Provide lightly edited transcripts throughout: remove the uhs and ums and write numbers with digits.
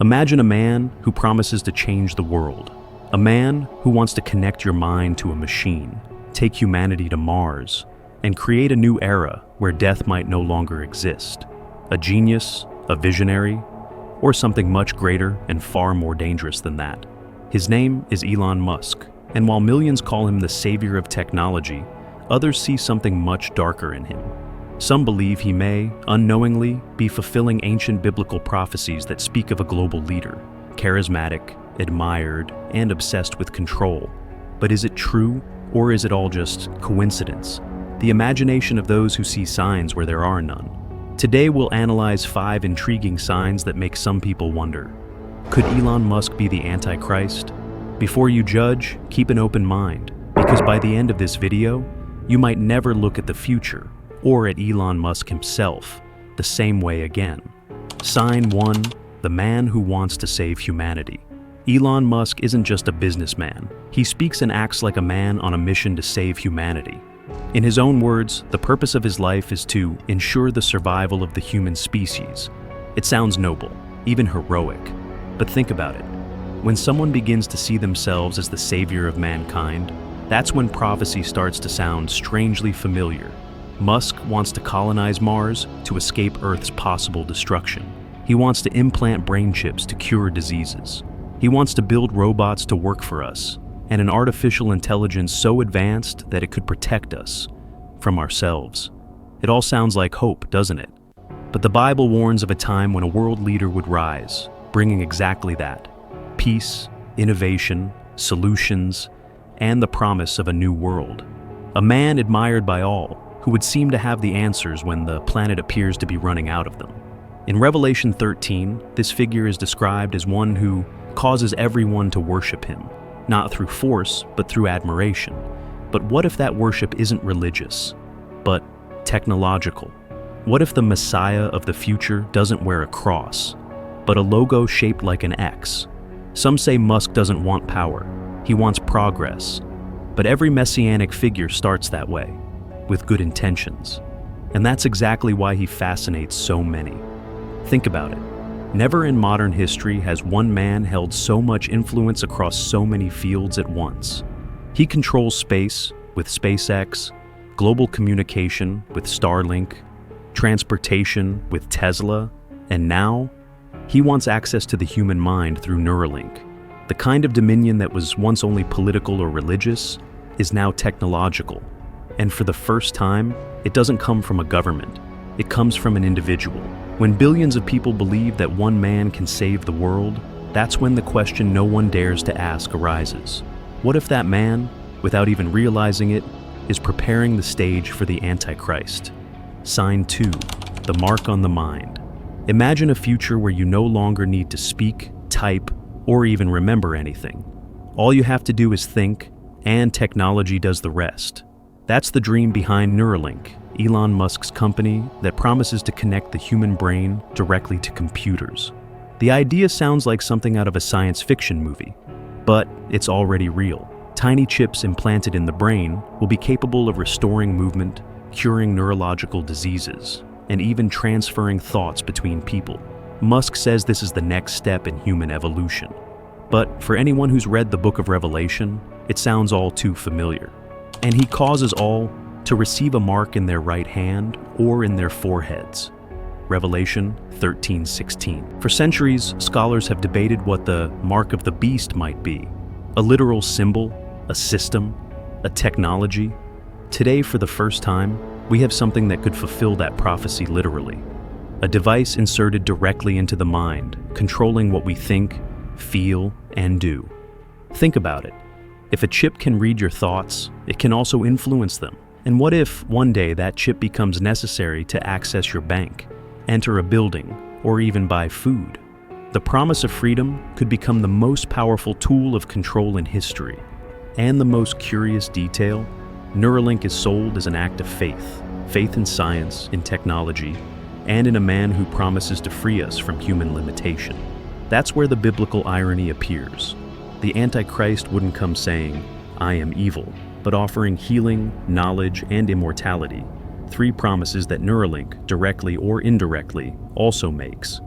Imagine a man who promises to change the world. A man who wants to connect your mind to a machine, take humanity to Mars, and create a new era where death might no longer exist. A genius, a visionary, or something much greater and far more dangerous than that. His name is Elon Musk, and while millions call him the savior of technology, others see something much darker in him. Some believe he may, unknowingly, be fulfilling ancient biblical prophecies that speak of a global leader, charismatic, admired, and obsessed with control. But is it true, or is it all just coincidence? The imagination of those who see signs where there are none. Today we'll analyze 5 intriguing signs that make some people wonder. Could Elon Musk be the Antichrist? Before you judge, keep an open mind, because by the end of this video, you might never look at the future, or at Elon Musk himself, the same way again. Sign 1, the man who wants to save humanity. Elon Musk isn't just a businessman. He speaks and acts like a man on a mission to save humanity. In his own words, the purpose of his life is to ensure the survival of the human species. It sounds noble, even heroic. But think about it. When someone begins to see themselves as the savior of mankind, that's when prophecy starts to sound strangely familiar. Musk wants to colonize Mars to escape Earth's possible destruction. He wants to implant brain chips to cure diseases. He wants to build robots to work for us, and an artificial intelligence so advanced that it could protect us from ourselves. It all sounds like hope, doesn't it? But the Bible warns of a time when a world leader would rise, bringing exactly that: peace, innovation, solutions, and the promise of a new world. A man admired by all, who would seem to have the answers when the planet appears to be running out of them. In Revelation 13, this figure is described as one who causes everyone to worship him, not through force, but through admiration. But what if that worship isn't religious, but technological? What if the Messiah of the future doesn't wear a cross, but a logo shaped like an X? Some say Musk doesn't want power, he wants progress. But every messianic figure starts that way, with good intentions. And that's exactly why he fascinates so many. Think about it. Never in modern history has one man held so much influence across so many fields at once. He controls space with SpaceX, global communication with Starlink, transportation with Tesla, and now he wants access to the human mind through Neuralink. The kind of dominion that was once only political or religious is now technological. And for the first time, it doesn't come from a government. It comes from an individual. When billions of people believe that one man can save the world, that's when the question no one dares to ask arises. What if that man, without even realizing it, is preparing the stage for the Antichrist? Sign 2, the mark on the mind. Imagine a future where you no longer need to speak, type, or even remember anything. All you have to do is think, and technology does the rest. That's the dream behind Neuralink, Elon Musk's company that promises to connect the human brain directly to computers. The idea sounds like something out of a science fiction movie, but it's already real. Tiny chips implanted in the brain will be capable of restoring movement, curing neurological diseases, and even transferring thoughts between people. Musk says this is the next step in human evolution. But for anyone who's read the book of Revelation, it sounds all too familiar. And he causes all to receive a mark in their right hand or in their foreheads. Revelation 13:16. For centuries, scholars have debated what the mark of the beast might be. A literal symbol, a system, a technology. Today, for the first time, we have something that could fulfill that prophecy literally. A device inserted directly into the mind, controlling what we think, feel, and do. Think about it. If a chip can read your thoughts, it can also influence them. And what if one day that chip becomes necessary to access your bank, enter a building, or even buy food? The promise of freedom could become the most powerful tool of control in history. And the most curious detail, Neuralink is sold as an act of faith. Faith in science, in technology, and in a man who promises to free us from human limitation. That's where the biblical irony appears. The Antichrist wouldn't come saying, "I am evil," but offering healing, knowledge, and immortality, 3 promises that Neuralink, directly or indirectly, also makes.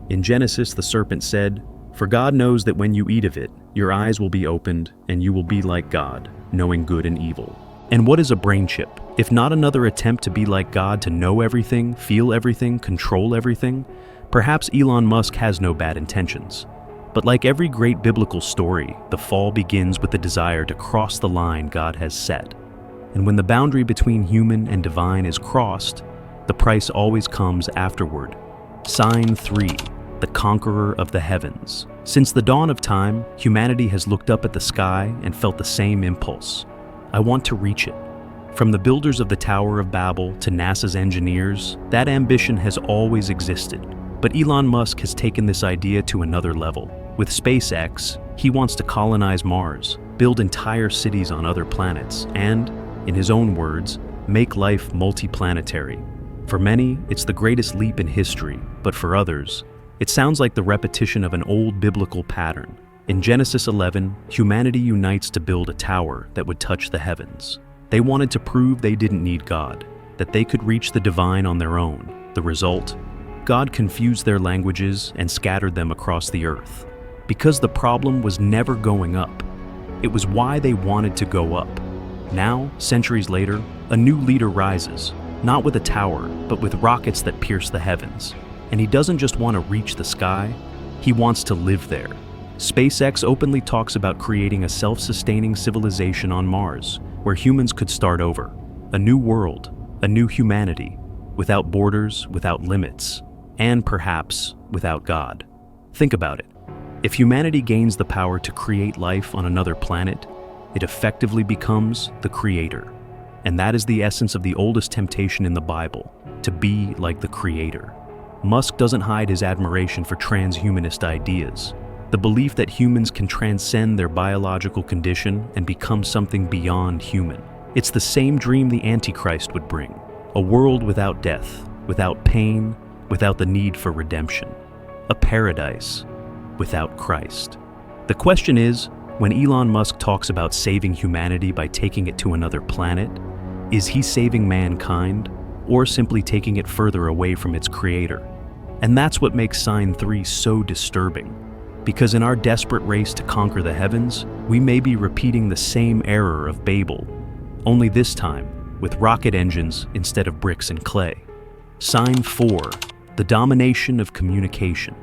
In Genesis, the serpent said, "For God knows that when you eat of it, your eyes will be opened, and you will be like God, knowing good and evil." And what is a brain chip, if not another attempt to be like God, to know everything, feel everything, control everything? Perhaps Elon Musk has no bad intentions. But like every great biblical story, the fall begins with the desire to cross the line God has set. And when the boundary between human and divine is crossed, the price always comes afterward. Sign 3, the conqueror of the heavens. Since the dawn of time, humanity has looked up at the sky and felt the same impulse. I want to reach it. From the builders of the Tower of Babel to NASA's engineers, that ambition has always existed. But Elon Musk has taken this idea to another level. With SpaceX, he wants to colonize Mars, build entire cities on other planets, and, in his own words, make life multiplanetary. For many, it's the greatest leap in history, but for others, it sounds like the repetition of an old biblical pattern. In Genesis 11, humanity unites to build a tower that would touch the heavens. They wanted to prove they didn't need God, that they could reach the divine on their own. The result? God confused their languages and scattered them across the earth. Because the problem was never going up. It was why they wanted to go up. Now, centuries later, a new leader rises, not with a tower, but with rockets that pierce the heavens. And he doesn't just want to reach the sky, he wants to live there. SpaceX openly talks about creating a self-sustaining civilization on Mars, where humans could start over. A new world, a new humanity, without borders, without limits, and perhaps without God. Think about it. If humanity gains the power to create life on another planet, it effectively becomes the creator. And that is the essence of the oldest temptation in the Bible, to be like the creator. Musk doesn't hide his admiration for transhumanist ideas. The belief that humans can transcend their biological condition and become something beyond human. It's the same dream the Antichrist would bring, a world without death, without pain, without the need for redemption. A paradise without Christ. The question is, when Elon Musk talks about saving humanity by taking it to another planet, is he saving mankind or simply taking it further away from its creator? And that's what makes Sign 3 so disturbing. Because in our desperate race to conquer the heavens, we may be repeating the same error of Babel, only this time with rocket engines instead of bricks and clay. Sign 4, the domination of communication.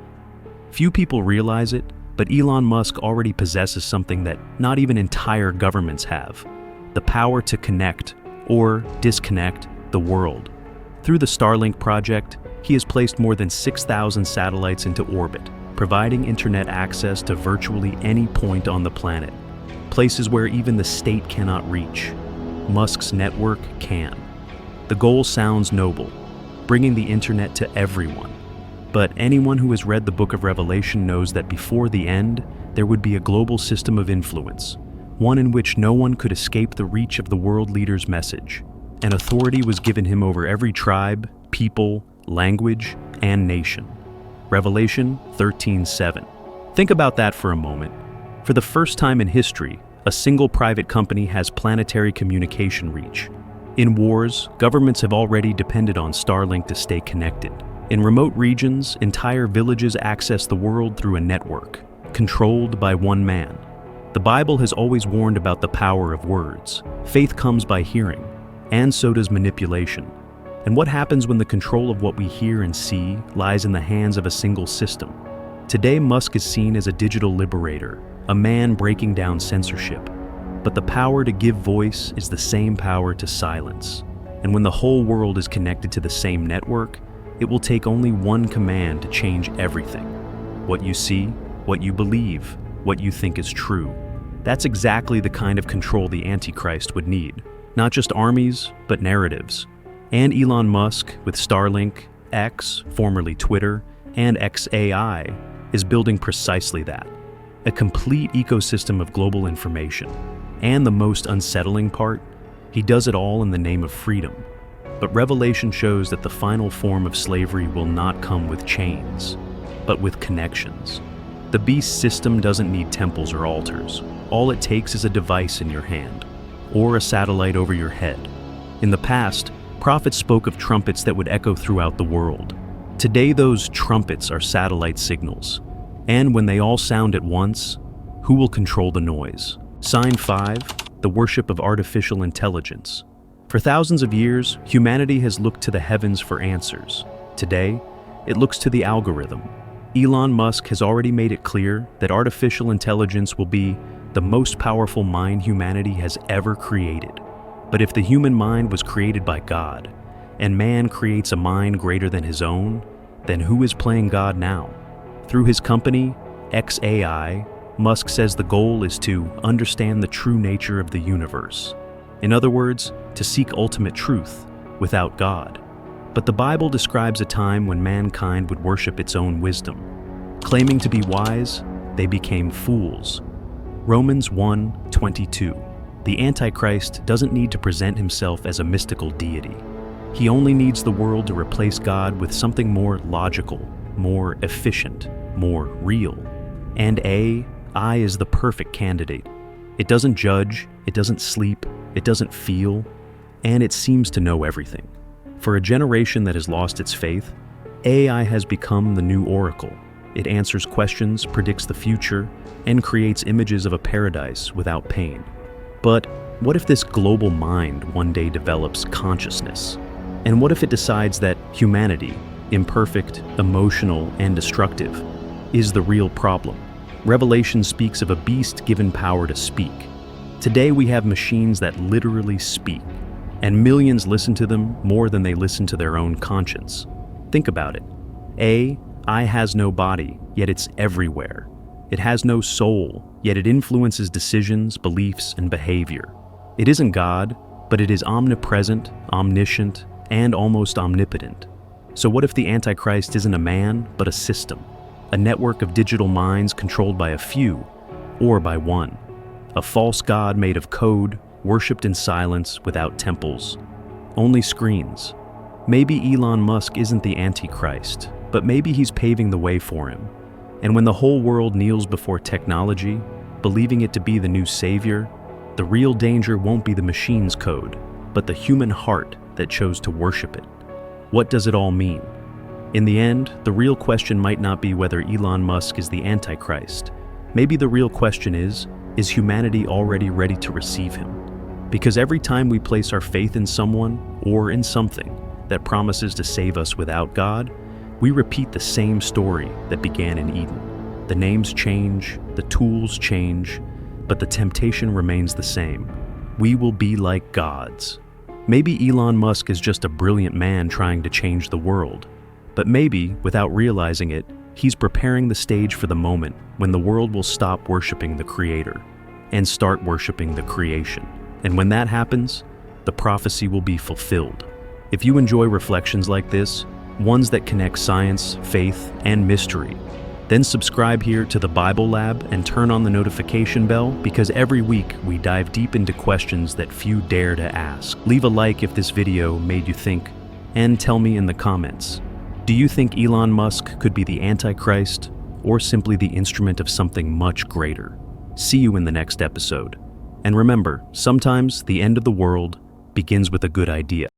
Few people realize it, but Elon Musk already possesses something that not even entire governments have: the power to connect or disconnect the world. Through the Starlink project, he has placed more than 6,000 satellites into orbit, providing internet access to virtually any point on the planet, places where even the state cannot reach. Musk's network can. The goal sounds noble, bringing the internet to everyone. But anyone who has read the book of Revelation knows that before the end, there would be a global system of influence, one in which no one could escape the reach of the world leader's message. And authority was given him over every tribe, people, language, and nation. Revelation 13:7. Think about that for a moment. For the first time in history, a single private company has planetary communication reach. In wars, governments have already depended on Starlink to stay connected. In remote regions, entire villages access the world through a network, controlled by one man. The Bible has always warned about the power of words. Faith comes by hearing, and so does manipulation. And what happens when the control of what we hear and see lies in the hands of a single system? Today, Musk is seen as a digital liberator, a man breaking down censorship. But the power to give voice is the same power to silence. And when the whole world is connected to the same network, it will take only one command to change everything. What you see, what you believe, what you think is true. That's exactly the kind of control the Antichrist would need. Not just armies, but narratives. And Elon Musk, with Starlink, X, formerly Twitter, and XAI, is building precisely that. A complete ecosystem of global information. And the most unsettling part, he does it all in the name of freedom. But Revelation shows that the final form of slavery will not come with chains, but with connections. The beast system doesn't need temples or altars. All it takes is a device in your hand, or a satellite over your head. In the past, prophets spoke of trumpets that would echo throughout the world. Today, those trumpets are satellite signals. And when they all sound at once, who will control the noise? Sign 5, the worship of artificial intelligence. For thousands of years, humanity has looked to the heavens for answers. Today, it looks to the algorithm. Elon Musk has already made it clear that artificial intelligence will be the most powerful mind humanity has ever created. But if the human mind was created by God, and man creates a mind greater than his own, then who is playing God now? Through his company, XAI, Musk says the goal is to understand the true nature of the universe. In other words, to seek ultimate truth without God. But the Bible describes a time when mankind would worship its own wisdom. Claiming to be wise, they became fools. Romans 1:22. The Antichrist doesn't need to present himself as a mystical deity. He only needs the world to replace God with something more logical, more efficient, more real. And AI is the perfect candidate. It doesn't judge, it doesn't sleep, it doesn't feel, and it seems to know everything. For a generation that has lost its faith, AI has become the new oracle. It answers questions, predicts the future, and creates images of a paradise without pain. But what if this global mind one day develops consciousness? And what if it decides that humanity, imperfect, emotional, and destructive, is the real problem? Revelation speaks of a beast given power to speak. Today we have machines that literally speak, and millions listen to them more than they listen to their own conscience. Think about it. AI has no body, yet it's everywhere. It has no soul, yet it influences decisions, beliefs, and behavior. It isn't God, but it is omnipresent, omniscient, and almost omnipotent. So what if the Antichrist isn't a man, but a system? A network of digital minds controlled by a few, or by one. A false god made of code, worshipped in silence without temples. Only screens. Maybe Elon Musk isn't the Antichrist, but maybe he's paving the way for him. And when the whole world kneels before technology, believing it to be the new savior, the real danger won't be the machine's code, but the human heart that chose to worship it. What does it all mean? In the end, the real question might not be whether Elon Musk is the Antichrist. Maybe the real question is humanity already ready to receive him? Because every time we place our faith in someone or in something that promises to save us without God, we repeat the same story that began in Eden. The names change, the tools change, but the temptation remains the same. We will be like gods. Maybe Elon Musk is just a brilliant man trying to change the world. But maybe, without realizing it, he's preparing the stage for the moment when the world will stop worshiping the Creator and start worshiping the creation. And when that happens, the prophecy will be fulfilled. If you enjoy reflections like this, ones that connect science, faith, and mystery, then subscribe here to the Bible Lab and turn on the notification bell, because every week we dive deep into questions that few dare to ask. Leave a like if this video made you think, and tell me in the comments. Do you think Elon Musk could be the Antichrist, or simply the instrument of something much greater? See you in the next episode. And remember, sometimes the end of the world begins with a good idea.